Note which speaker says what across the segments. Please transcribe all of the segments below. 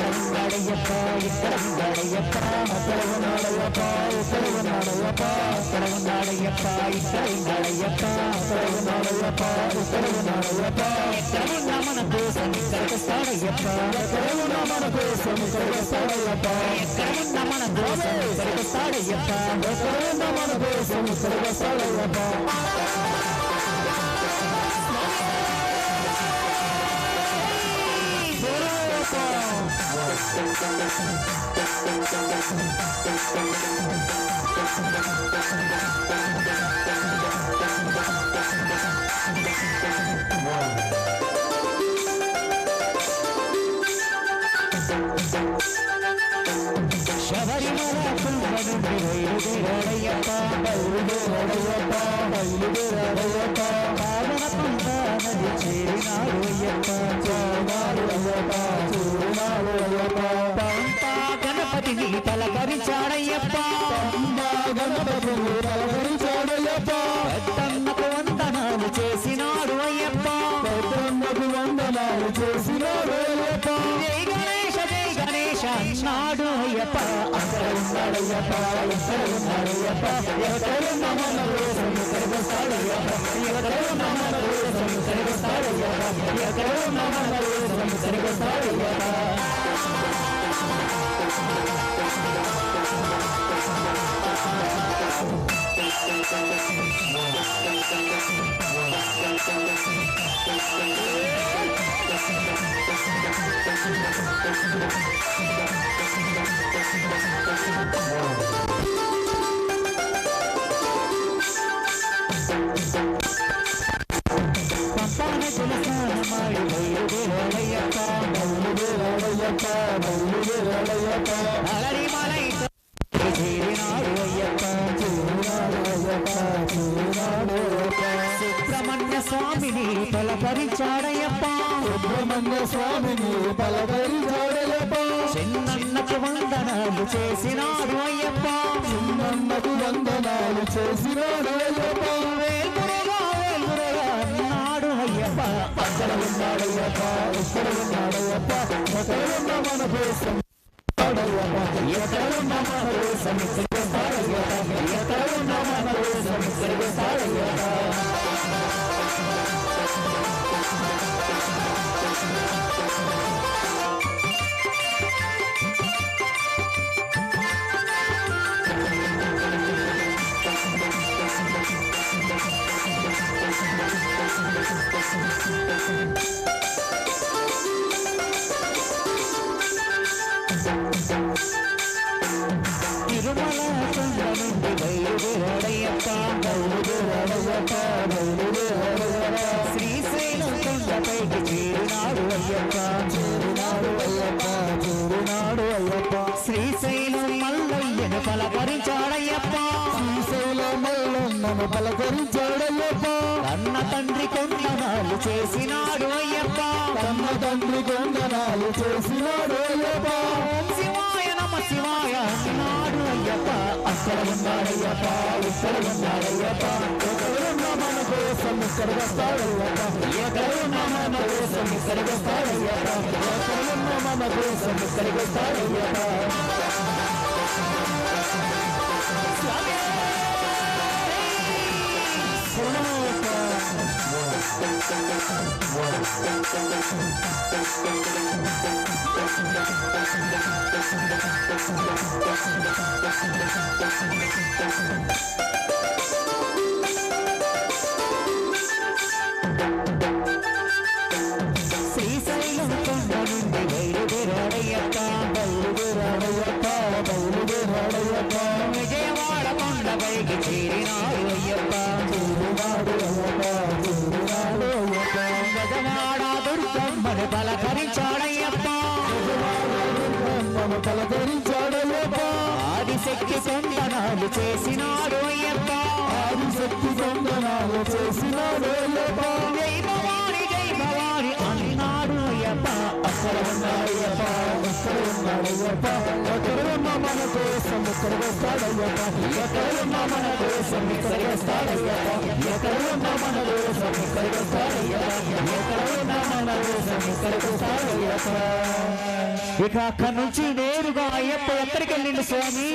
Speaker 1: ఉన్నాడయ్యప్ప ఇక్కడ ఉన్నాడయ్యప్ప అక్కడ ఉన్నాడయ్యప్ప ఇక్కడ ఉన్నాడయ్యప్ప అక్కడ ఉన్నాడయ్యప్ప ఇక్కడ ఉన్నాడయ్యప్ప అక్కడ ఉన్నాడయ్యప్ప ఇక్కడ ఉన్నాడయ్యప్ప ఎక్కడ ఉన్నా మన కోసం ఇక్కడికి వస్తాడయ్యప్ప ఎక్కడ ఉన్నా మన కోసం ఇక్కడికి వస్తాడయ్యప్ప ఎక్కడ ఉన్నా మన కోసం ఇక్కడికి వస్తాడయ్యప్ప ఎక్కడ ఉన్నా మన కోసం ఇక్కడికి వస్తాడయ్యప్ప శబరిమల కుంభ నుండి బయలుదేరాడయ్యప్ప బయలుదేరాడయ్యప్ప బయలుదేరాడయ్యప్ప పావన పంప నది చేరినాడు అయ్యప్ప చేరినాడు అయ్యప్ప చేరినాడు అయ్యప్ప పంపా గణపతిని పలకరించాడయ్యప్ప పంపా గణపతిని పలకరించాడయ్యప్ప పెద్దన్నకు వందనాలు చేసినాడు అయ్యప్ప పెద్దన్నకు వందనాలు చేసినాడు అయ్యప్ప జై గణేశ అన్నాడు అయ్యప్ప అక్కడ ఉన్నాడయ్యప్ప ఇక్కడ ఉన్నాడయ్యప్ప ఎక్కడున్నా మన కోసం ఇక్కడికి వస్తాడయ్యప్ప ఎక్కడున్నా మన కోసం ఇక్కడికి వస్తాడయ్యప్ప ఎక్కడున్నా మన కోసం ఇక్కడికి వస్తాడయ్యప్ప సుబ్రహ్మణ్య స్వామిని పలకరించాడయ్యప్ప సుబ్రహ్మణ్య స్వామిని పలకరించాడయ్యప్ప చిన్నన్నకు వందనాలు చేసినాడు అయ్యప్ప చిన్నన్నకు వందనాలు చేసినాడు అయ్యప్ప వేల్మురుగా అన్నాడు అయ్యప్ప అక్కడ ఉన్నాడయ్యప్ప ఇక్కడ ఉన్నాడయ్యప్ప ఎక్కడున్న మన కోసం ఎక్కడున్న మన కోసం ఇక్కడికి వస్తాడయ్యప్ప ఎక్కడున్న మన కోసం ఇక్కడికి వస్తాడయ్యప్ప తిరుమల కొండ నుండి బయలుదేరాడయ్యప్ప బయలుదేరాడయ్యప్ప బయలుదేరాడయ్యప్ప శ్రీశైలం కొండపైకి చేరినాడు అయ్యప్ప చేరినాడు అయ్యప్ప చేరినాడు అయ్యప్ప శ్రీశైలం మల్లయ్యను పలకరించాడయ్యప్ప శ్రీశైలం మల్లయ్యను పలకరించాడయ్యప్ప కన్న తండ్రి కొందనాలు చేసినాడు అయ్యప్ప కన్న తండ్రి కొందనాలు చేసినాడు అయ్యప్ప శివాయ నమ శివాయ అన్నాడు అయ్యప్ప అక్కడ ఉన్నాడయ్యప్ప ఇక్కడ ఉన్నాడయ్యప్ప ఎక్కడున్నా మన కోసం ఇక్కడికి వస్తాడయ్యప్ప ఎక్కడున్నా మన కోసం ఇక్కడికి వస్తాడయ్యప్ప ఎక్కడున్నా మన కోసం ఇక్కడికి వస్తాడయ్యప్ప శ్రీశైలం కొండ నుండి బయలుదేరాడయ్యప్ప బయలుదేరాడయ్యప్ప బయలుదేరాడయ్యప్ప విజయవాడ కొండపైకి చేరినాడు అయ్యప్ప చేరినాడు అయ్యప్ప చేరినాడు అయ్యప్ప గజవాడ దుర్గమ్మను పలకరించాడయ్యప్ప దుర్గమ్మను పలకరించాడయ్యప్ప ఆదిశక్తి కొందనాలు చేసినాడు అయ్యప్ప ఆదిశక్తి కొందనాలు చేసినాడు అయ్యప్ప జై భవాని అన్నాడు అయ్యప్ప అక్కడ ఉన్నాడయ్యప్ప అక్కడ ఉన్నాడయ్యప్ప ఎక్కడ ఉన్న మన కోసం ఇక్కడికి వస్తాడయ్యప్ప ఎక్కడున్నా మన కోసం ఇక్కడికి వస్తాడయ్యప్ప ఎక్కడున్నా మన కోసం ఇక్కడికి వస్తాడయ్యప్ప ఎక్కడున్నా మన కోసం ఇక్కడికి వస్తాడయ్యప్ప ఇక అక్కడి నుంచి నేరుగా అయ్యప్ప ఎక్కడికి వెళ్ళిండు స్వామి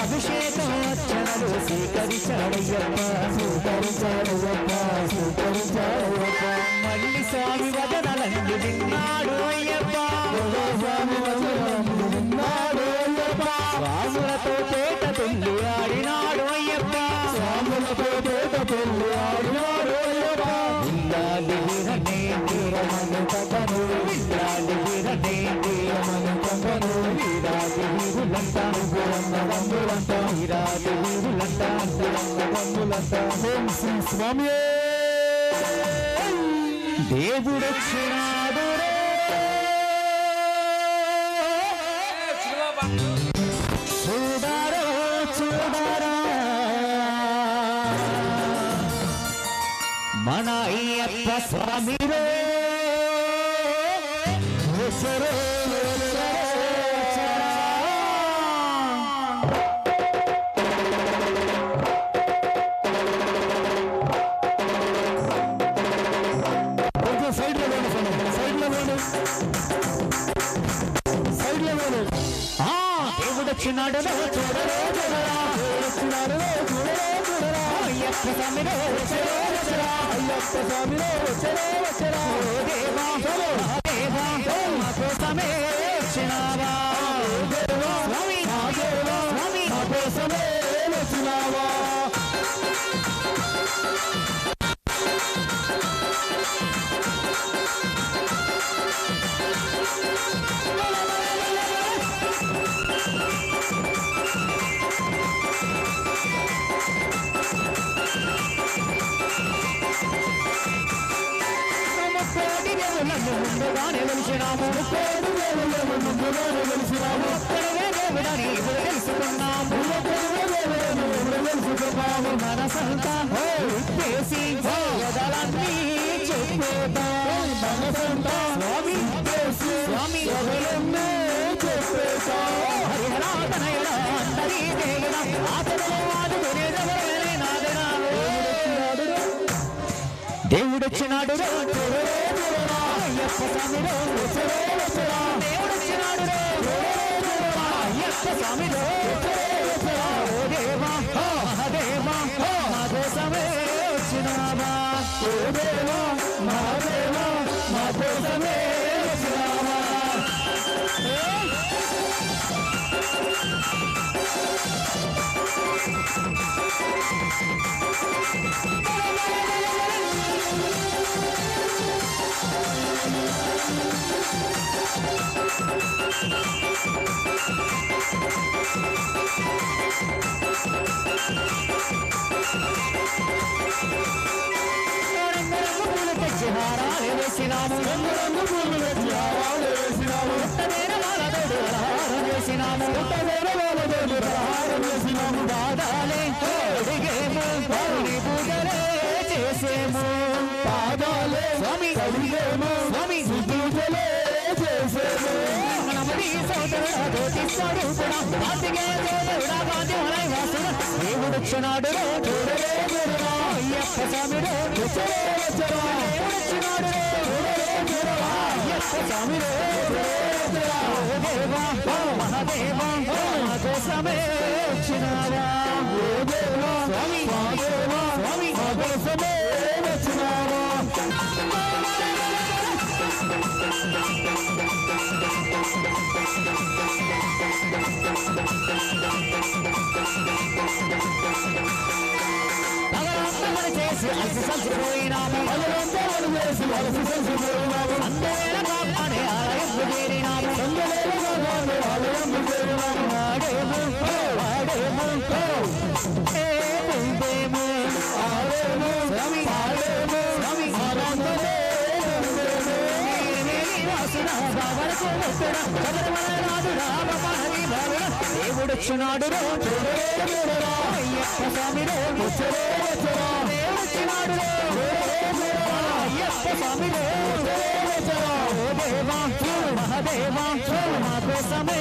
Speaker 1: అభిషేకం అర్చనలు స్వీకరించాడయ్యప్ప స్వీకరించాడయ్యప్ప మళ్ళీ స్వామి వదనలండి విన్నాడు అయ్యప్ప స్వామి వదనలండి విన్నాడు అయ్యప్ప స్వాములతో తేట పెళ్లి ఆడినాడు అయ్యప్ప స్వాములతో తేట పెళ్లి ఆడినాడు అయ్యప్ప ఇల్లాలి వీరనే వీరమను కథను ఇల్లాలి వీరనే వీరమను కథను వీరాది వీరులంతా గురన్న బంధులంతా వీరాది వీరులంతా గురన్న బంధులంతా ఓం శ్రీ స్వామి దేవుడొచ్చినాడు చూడారో చూడారా మన అయ్యప్ప స్వామిరో దేవుడొచ్చినాడు అయ్యప్ప స్వామిలో అయ్యప్ప స్వామిలో దేవా దేవా మా కోసమే వచ్చినావా స్వామి స్వామి మా కోసమే వచ్చినావా ముందుగానే వెలిసినాము ఒక్కడే దేవుడని ఇప్పుడు తెలుసుకున్నాము మనసంతా ఉప్పేసి వదలన్నీ చెప్పేద్దాం మనసంతా స్వామి స్వామి వదలన్నీ చెప్పేద్దాం హరిహరాతనయడా అందరి దేవుడా ఆతనలో ఆదుకునేదెవరే నాదనా దేవుడొచ్చినాడు అయ్యప్ప స్వామిలో దేవుడొచ్చినాడు అయ్యప్ప స్వామిలో ఓ దేవా మహాదేవా మా కోసమే వచ్చినావా ఓ దేవా మహాదేవా మా కోసమే వచ్చినావా హారాలు వేసినాము ఉత్తమైన వాళ్ళతోడు ఆహారం చేసినాము పాదాలే అడిగేము పూజలే చేసేము పాదాలే స్వామి అడిగేము స్వామి పూజలే చేసేము మనమది సోదరుడు తీస్తాడు కూడా అందుకే సోదరుడా బాధ్యమలై వాసుడు దేవుడొచ్చినాడు అయ్యప్ప స్వామిడు దేవుడొచ్చినాడు అయ్యప్ప స్వామిడు దేవా మహాదేవా మా కోసమే వచ్చినావా ఓ దేవా స్వామి స్వామి మా కోసమే వచ్చినావా చేసి అలసి సంచిపోయినాము అందవేళ కాపాడే ఆలయం చేరినాము వాడేము వాడేము ఏమేము ఆడేము స్వామి స్వామి వాసునా దేవుడొచ్చినాడు అయ్యప్ప స్వామి దేవుడొచ్చినాడు అయ్యప్ప స్వామి దేవా మహాదేవా మా కోసమే